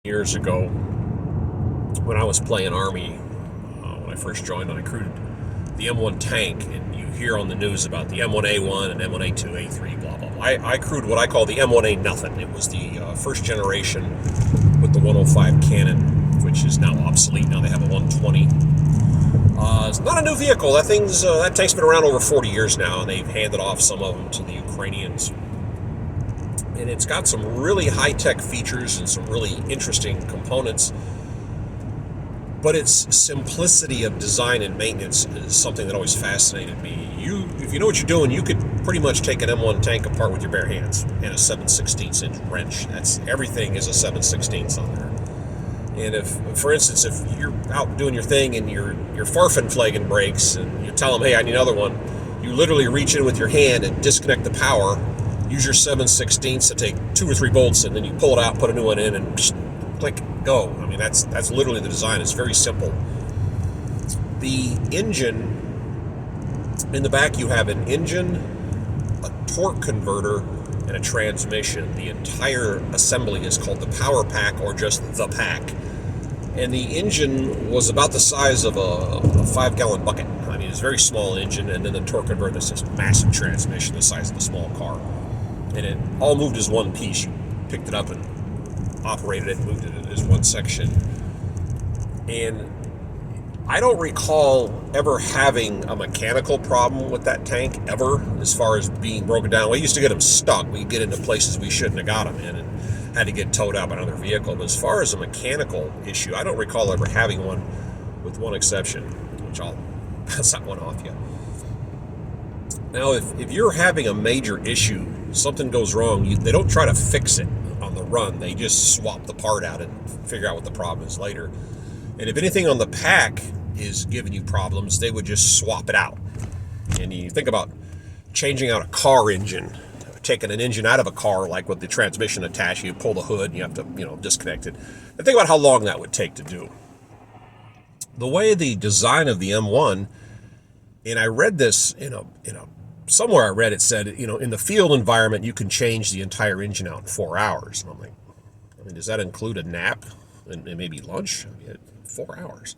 Years ago, when I was playing Army, when I first joined, I crewed the M-1 tank, and you hear on the news about the M-1A1 and M-1A2, A3, blah, blah, blah. I crewed what I call the M-1A nothing. It was the first generation with the 105 cannon, which is now obsolete. Now they have a 120. It's not a new vehicle. That tank's been around over 40 years now, and they've handed off some of them to the Ukrainians. And it's got some really high-tech features and some really interesting components. But its simplicity of design and maintenance is something that always fascinated me. If you know what you're doing, you could pretty much take an M1 tank apart with your bare hands and a 7/16 inch wrench. Everything is a 7/16 on there. And for instance, if you're out doing your thing and your farfin flagon breaks and you tell them, hey, I need another one, you literally reach in with your hand and disconnect the power, use your 7/16 to take 2 or 3 bolts, and then you pull it out, put a new one in, and just click, go. I mean, that's literally the design. It's very simple. The engine, in the back you have an engine, a torque converter, and a transmission. The entire assembly is called the power pack, or just the pack. And the engine was about the size of a 5-gallon bucket. I mean, it's a very small engine, and then the torque converter is this massive transmission the size of a small car. And it all moved as one piece. You picked it up and operated it, moved it as one section. And I don't recall ever having a mechanical problem with that tank, ever, as far as being broken down. We used to get them stuck. We'd get into places we shouldn't have got them in and had to get towed out by another vehicle. But as far as a mechanical issue, I don't recall ever having one, with one exception, which I'll pass that one off you. Now, if you're having a major issue, something goes wrong, they don't try to fix it on the run. They just swap the part out and figure out what the problem is later. And if anything on the pack is giving you problems, they would just swap it out. And you think about changing out a car engine, taking an engine out of a car, like with the transmission attached, you pull the hood and you have to, disconnect it. And think about how long that would take to do. The way the design of the M1, and I read this, somewhere I read it said, in the field environment, you can change the entire engine out in 4 hours. And I'm like, does that include a nap and maybe lunch? 4 hours.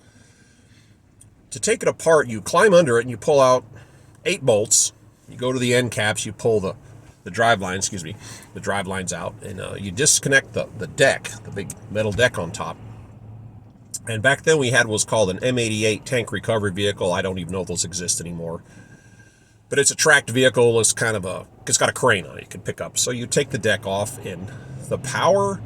To take it apart, you climb under it and you pull out 8 bolts. You go to the end caps, you pull the drive lines out, and you disconnect the deck, the big metal deck on top. And back then we had what's called an M88 tank recovery vehicle. I don't even know if those exist anymore. But it's a tracked vehicle. It's got a crane on it you can pick up. So you take the deck off, and the power,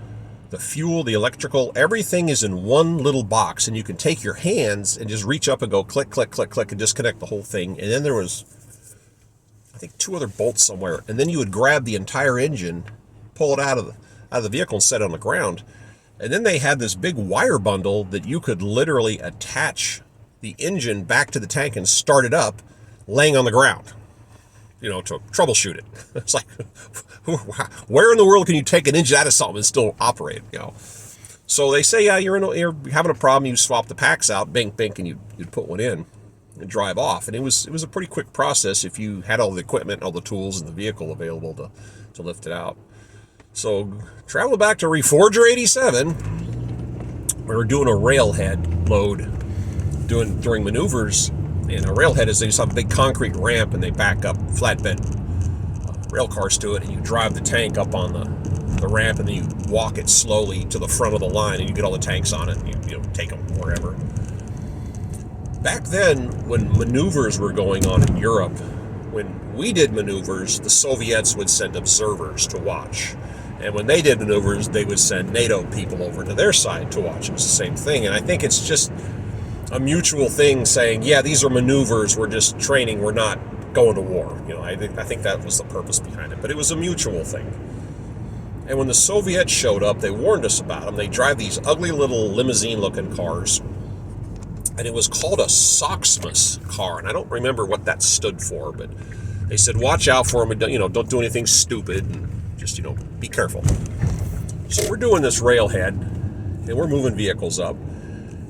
the fuel, the electrical, everything is in one little box. And you can take your hands and just reach up and go click, click, click, click, and disconnect the whole thing. And then there was, I think, 2 other bolts somewhere. And then you would grab the entire engine, pull it out of the vehicle and set it on the ground. And then they had this big wire bundle that you could literally attach the engine back to the tank and start it up, laying on the ground, to troubleshoot it. It's like, where in the world can you take an engine out of something and still operate, So they say, yeah, you're having a problem, you swap the packs out, bink, bink, and you'd put one in and drive off. And it was a pretty quick process if you had all the equipment, all the tools, and the vehicle available to lift it out. So travel back to Reforger 87. We were doing a railhead load during maneuvers. And a railhead is, they just have a big concrete ramp and they back up flatbed rail cars to it, and you drive the tank up on the ramp, and then you walk it slowly to the front of the line, and you get all the tanks on it, and you take them wherever. Back then, when maneuvers were going on in Europe, when we did maneuvers, the Soviets would send observers to watch. And when they did maneuvers, they would send NATO people over to their side to watch. It was the same thing. And I think it's just a mutual thing saying, yeah, these are maneuvers, we're just training, we're not going to war. I think that was the purpose behind it. But it was a mutual thing. And when the Soviets showed up, they warned us about them. They drive these ugly little limousine-looking cars. And it was called a Soxmus car. And I don't remember what that stood for, but they said, watch out for them, and don't do anything stupid, and just, be careful. So we're doing this railhead, and we're moving vehicles up.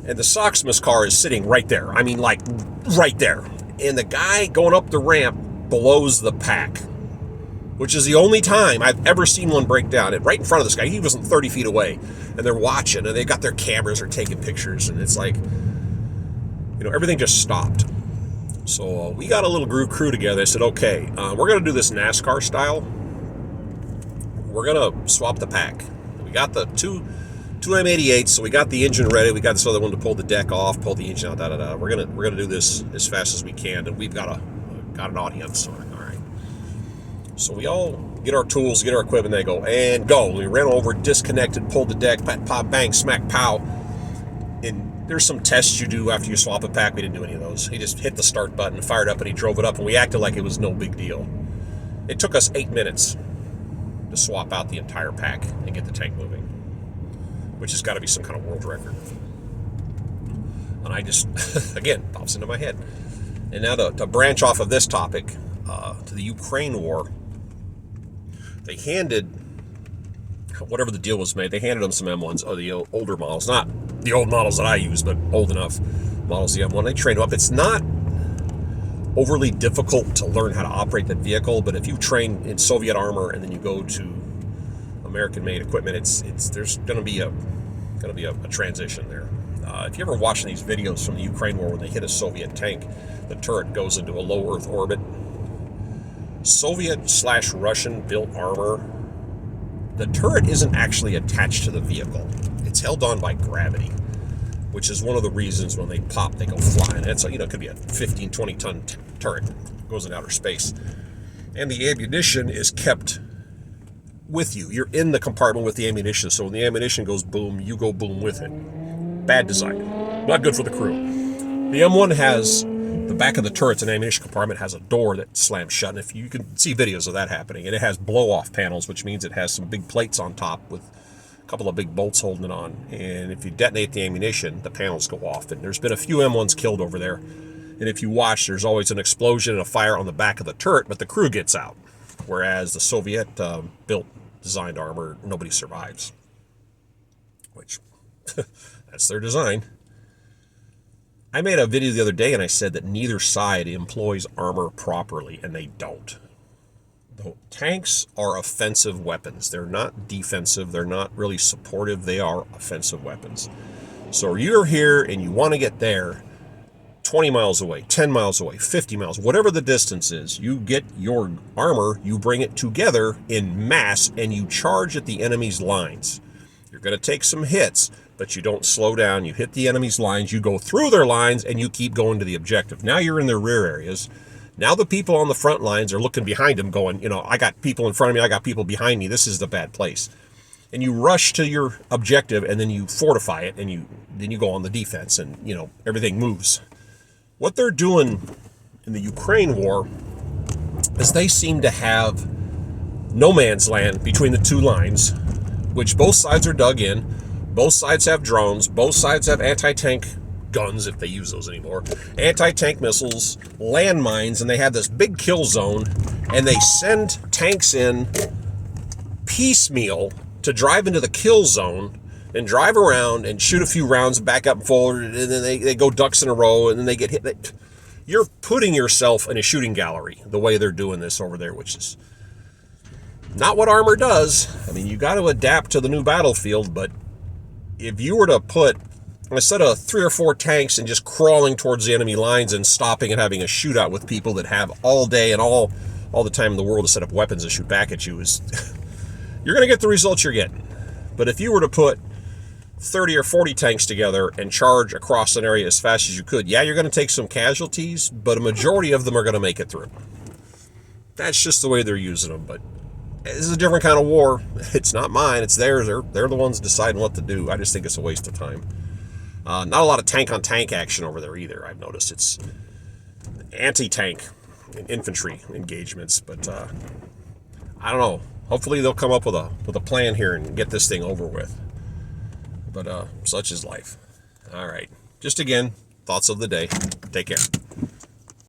And the Soxmus car is sitting right there. I mean, like, right there. And the guy going up the ramp blows the pack which is the only time I've ever seen one break down. Right in front of this guy. He wasn't 30 feet away. And they're watching, and they got their cameras, are taking pictures, and it's like, everything just stopped. So we got a little crew together. I said, okay, we're going to do this NASCAR style. We're going to swap the pack. We got the two M88s, so we got the engine ready. We got this other one to pull the deck off, pull the engine out, We're gonna do this as fast as we can, and we've got an audience. All right. So we all get our tools, get our equipment, they go, and go. We ran over, disconnected, pulled the deck, pop, bang, smack, pow. And there's some tests you do after you swap a pack. We didn't do any of those. He just hit the start button, fired up, and he drove it up, and we acted like it was no big deal. It took us 8 minutes to swap out the entire pack and get the tank moving, which has got to be some kind of world record. And I just, again, pops into my head. And now to branch off of this topic, to the Ukraine war, they handed, whatever the deal was made, they handed them some M1s, or the older models, not the old models that I use, but old enough models, the M1. They trained them up. It's not overly difficult to learn how to operate that vehicle, but if you train in Soviet armor and then you go to American-made equipment, there's going to be a transition there. If you're ever watching these videos from the Ukraine war when they hit a Soviet tank, the turret goes into a low Earth orbit. Soviet/Russian built armor, the turret isn't actually attached to the vehicle. It's held on by gravity, which is one of the reasons when they pop, they go flying. It's it could be a 15, 20 ton turret, goes in outer space, and the ammunition is kept with you. You're in the compartment with the ammunition, so when the ammunition goes boom, you go boom with it. Bad design. Not good for the crew. The M1 has, the back of the turret's an ammunition compartment has a door that slams shut, and if you can see videos of that happening, and it has blow-off panels, which means it has some big plates on top with a couple of big bolts holding it on, and if you detonate the ammunition, the panels go off. And there's been a few M1s killed over there, and if you watch, there's always an explosion and a fire on the back of the turret, but the crew gets out. Whereas the Soviet built, designed armor, nobody survives. Which, that's their design. I made a video the other day and I said that neither side employs armor properly, and they don't. The tanks are offensive weapons. They're not defensive. They're not really supportive. They are offensive weapons. So you're here and you want to get there 20 miles away, 10 miles away, 50 miles, whatever the distance is, you get your armor, you bring it together in mass, and you charge at the enemy's lines. You're going to take some hits, but you don't slow down. You hit the enemy's lines, you go through their lines, and you keep going to the objective. Now you're in their rear areas. Now the people on the front lines are looking behind them going, I got people in front of me, I got people behind me, this is the bad place. And you rush to your objective, and then you fortify it, and then you go on the defense, and, everything moves. What they're doing in the Ukraine war is they seem to have no man's land between the two lines, which both sides are dug in. Both sides have drones. Both sides have anti-tank guns, if they use those anymore, anti-tank missiles, landmines, and they have this big kill zone, and they send tanks in piecemeal to drive into the kill zone and drive around and shoot a few rounds, back up and forward, and then they go ducks in a row, and then they get hit. You're putting yourself in a shooting gallery the way they're doing this over there, which is not what armor does. I mean, you got to adapt to the new battlefield, but if you were to put, instead of 3 or 4 tanks and just crawling towards the enemy lines and stopping and having a shootout with people that have all day and all the time in the world to set up weapons to shoot back at you, you're going to get the results you're getting. But if you were to put 30 or 40 tanks together and charge across an area as fast as you could, yeah, you're going to take some casualties, but a majority of them are going to make it through. That's just the way they're using them. But this is a different kind of war. It's not mine, it's theirs. They're the ones deciding what to do. I just think it's a waste of time. Not a lot of tank-on-tank action over there either, I've noticed. It's anti-tank and infantry engagements, but I don't know. Hopefully they'll come up with a plan here and get this thing over with. But such is life. All right. Just again, thoughts of the day. Take care.